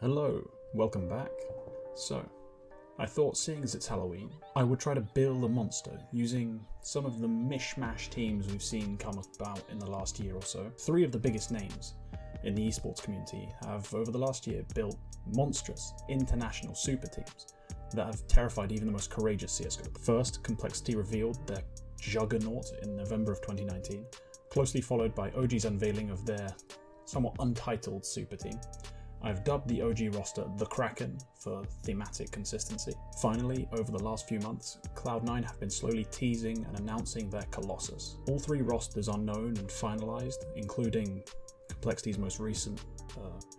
Hello, welcome back. So, I thought seeing as it's Halloween, I would try to build a monster using some of the mishmash teams we've seen come about in the last year or so. Three of the biggest names in the esports community have over the last year built monstrous international super teams that have terrified even the most courageous CSGO. First, Complexity revealed their juggernaut in November of 2019, closely followed by OG's unveiling of their somewhat untitled super team. I've dubbed the OG roster the Kraken for thematic consistency. Finally, over the last few months, Cloud9 have been slowly teasing and announcing their Colossus. All three rosters are known and finalized, including Complexity's most recent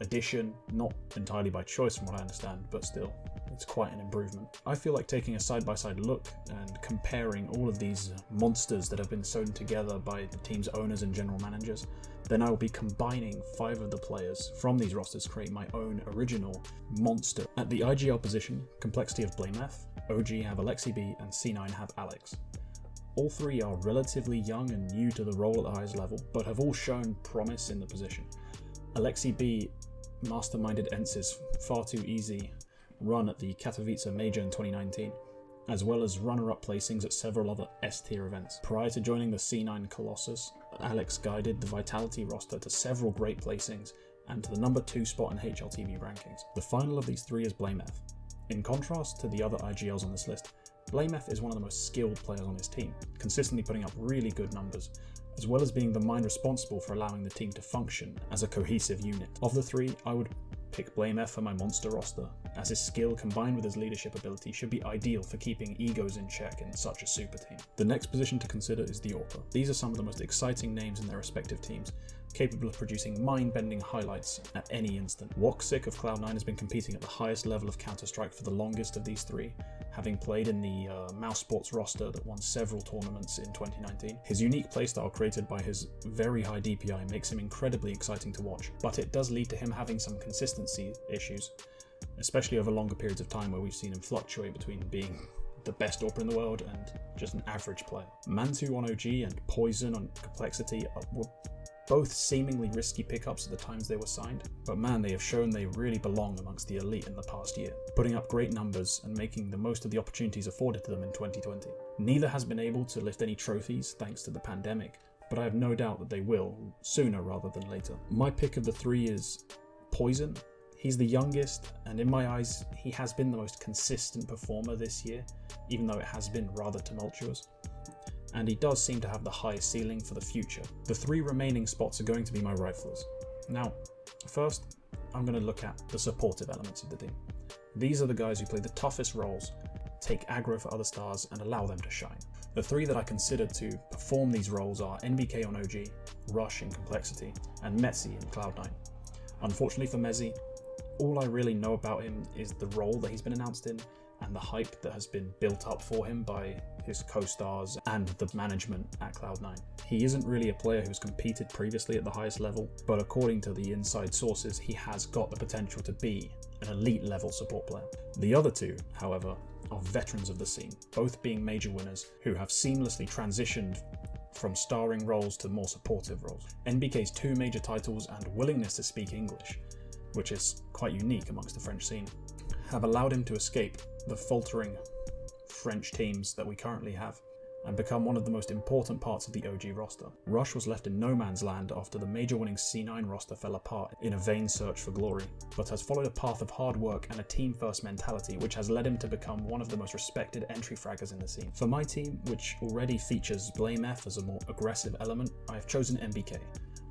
addition, not entirely by choice from what I understand, but still, it's quite an improvement. I feel like taking a side-by-side look and comparing all of these monsters that have been sewn together by the team's owners and general managers, then I will be combining 5 of the players from these rosters to create my own original monster. At the IGL position, Complexity have BlameF, OG have Alexi B, and C9 have Alex. All three are relatively young and new to the role at the highest level, but have all shown promise in the position. Alexi B masterminded Ence's far too easy run at the Katowice Major in 2019, as well as runner-up placings at several other S-tier events. Prior to joining the C9 Colossus, Alex guided the Vitality roster to several great placings and to the number 2 spot in HLTV rankings. The final of these three is BlameF. In contrast to the other IGLs on this list, BlameF is one of the most skilled players on his team, consistently putting up really good numbers, as well as being the mind responsible for allowing the team to function as a cohesive unit. Of the three, I would pick BlameF for my monster roster, as his skill combined with his leadership ability should be ideal for keeping egos in check in such a super team. The next position to consider is the Orca. These are some of the most exciting names in their respective teams, capable of producing mind-bending highlights at any instant. Woxic of Cloud9 has been competing at the highest level of Counter-Strike for the longest of these three, having played in the Mouse Sports roster that won several tournaments in 2019. His unique playstyle created by his very high DPI makes him incredibly exciting to watch, but it does lead to him having some consistency issues, especially over longer periods of time where we've seen him fluctuate between being the best AWPer in the world and just an average player. Mantu on OG and Poison on Complexity were both seemingly risky pickups at the times they were signed, but man, they have shown they really belong amongst the elite in the past year, putting up great numbers and making the most of the opportunities afforded to them in 2020. Neither has been able to lift any trophies thanks to the pandemic, but I have no doubt that they will, sooner rather than later. My pick of the three is Poison. He's the youngest, and in my eyes, he has been the most consistent performer this year, even though it has been rather tumultuous. And he does seem to have the highest ceiling for the future. The three remaining spots are going to be my riflers. Now, first, I'm going to look at the supportive elements of the team. These are the guys who play the toughest roles, take aggro for other stars, and allow them to shine. The three that I consider to perform these roles are NBK on OG, Rush in Complexity, and Metzi in Cloud9. Unfortunately for Mezzi, all I really know about him is the role that he's been announced in and the hype that has been built up for him by his co-stars and the management at Cloud9. He isn't really a player who's competed previously at the highest level, but according to the inside sources, he has got the potential to be an elite level support player. The other two, however, are veterans of the scene, both being major winners who have seamlessly transitioned from starring roles to more supportive roles. NBK's 2 major titles and willingness to speak English, which is quite unique amongst the French scene, have allowed him to escape the faltering French teams that we currently have and become one of the most important parts of the OG roster. Rush was left in no man's land after the major winning C9 roster fell apart in a vain search for glory, but has followed a path of hard work and a team-first mentality which has led him to become one of the most respected entry fraggers in the scene. For my team, which already features BlameF as a more aggressive element, I have chosen MBK,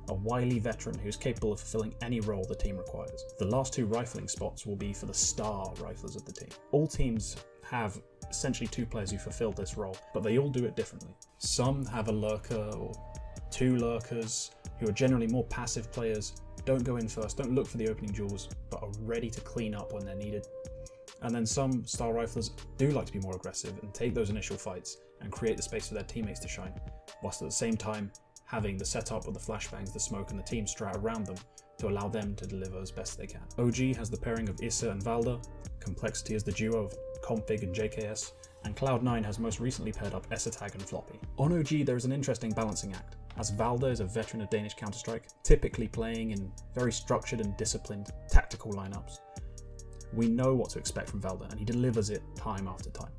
a wily veteran who's capable of fulfilling any role the team requires. The last 2 rifling spots will be for the star riflers of the team. All teams have essentially 2 players who fulfill this role, but they all do it differently. Some have a lurker or 2 lurkers who are generally more passive players, don't go in first, don't look for the opening duels, but are ready to clean up when they're needed. And then some star riflers do like to be more aggressive and take those initial fights and create the space for their teammates to shine, whilst at the same time having the setup of the flashbangs, the smoke, and the team strat around them to allow them to deliver as best they can. OG has the pairing of Issa and Valda, Complexity is the duo of Config and JKS, and Cloud9 has most recently paired up Esatag and Floppy. On OG there is an interesting balancing act, as Valda is a veteran of Danish Counter-Strike, typically playing in very structured and disciplined tactical lineups, We know what to expect from Velda, and he delivers it time after time.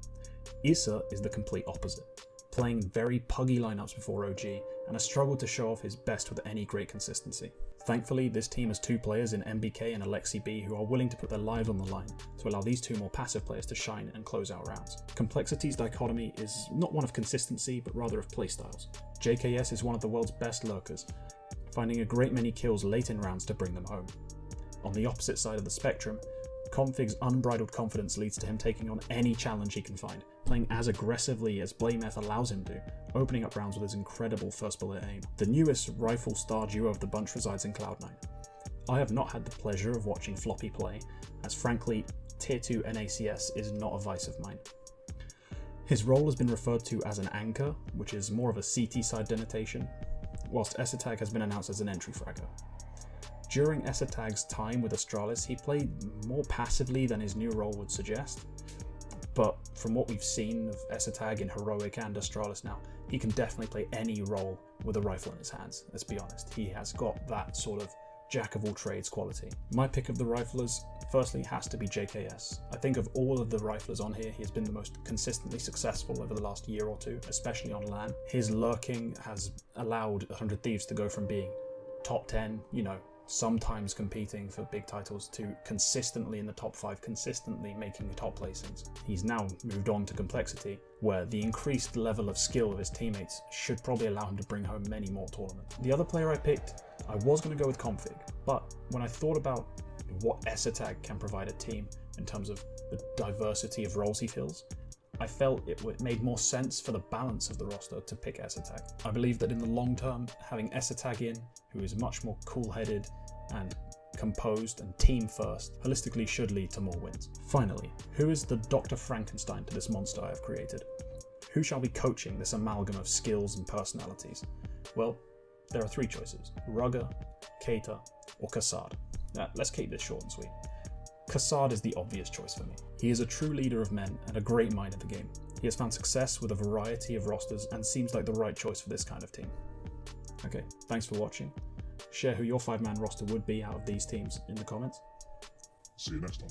Issa is the complete opposite, playing very puggy lineups before OG, and has struggled to show off his best with any great consistency. Thankfully, this team has two players in MBK and Alexi B who are willing to put their lives on the line to allow these two more passive players to shine and close out rounds. Complexity's dichotomy is not one of consistency, but rather of playstyles. JKS is one of the world's best lurkers, finding a great many kills late in rounds to bring them home. On the opposite side of the spectrum, Config's unbridled confidence leads to him taking on any challenge he can find, playing as aggressively as Blameth allows him to, opening up rounds with his incredible first bullet aim. The newest rifle star duo of the bunch resides in Cloud9. I have not had the pleasure of watching Floppy play, as frankly, Tier 2 NACS is not a vice of mine. His role has been referred to as an anchor, which is more of a CT side denotation, whilst Esatag has been announced as an entry fragger. During Esatag's time with Astralis, he played more passively than his new role would suggest, but from what we've seen of Esatag in Heroic and Astralis now, he can definitely play any role with a rifle in his hands, let's be honest. He has got that sort of jack of all trades quality. My pick of the riflers, firstly, has to be JKS. I think of all of the riflers on here, he has been the most consistently successful over the last year or two, especially on LAN. His lurking has allowed 100 Thieves to go from being top 10, sometimes competing for big titles, to consistently in the top 5, consistently making top placings. He's now moved on to Complexity, where the increased level of skill of his teammates should probably allow him to bring home many more tournaments. The other player I picked, I was going to go with Config, but when I thought about what Esatag can provide a team in terms of the diversity of roles he fills, I felt it made more sense for the balance of the roster to pick Esatag. I believe that in the long term, having Esatag in, who is much more cool-headed and composed and team first, holistically should lead to more wins. Finally, who is the Dr. Frankenstein to this monster I have created? Who shall be coaching this amalgam of skills and personalities? Well, there are 3 choices: Rugger, Keita, or Kassad. Let's keep this short and sweet. Kassad is the obvious choice for me. He is a true leader of men and a great mind of the game. He has found success with a variety of rosters and seems like the right choice for this kind of team. Okay, thanks for watching. Share who your 5-man roster would be out of these teams in the comments. See you next time.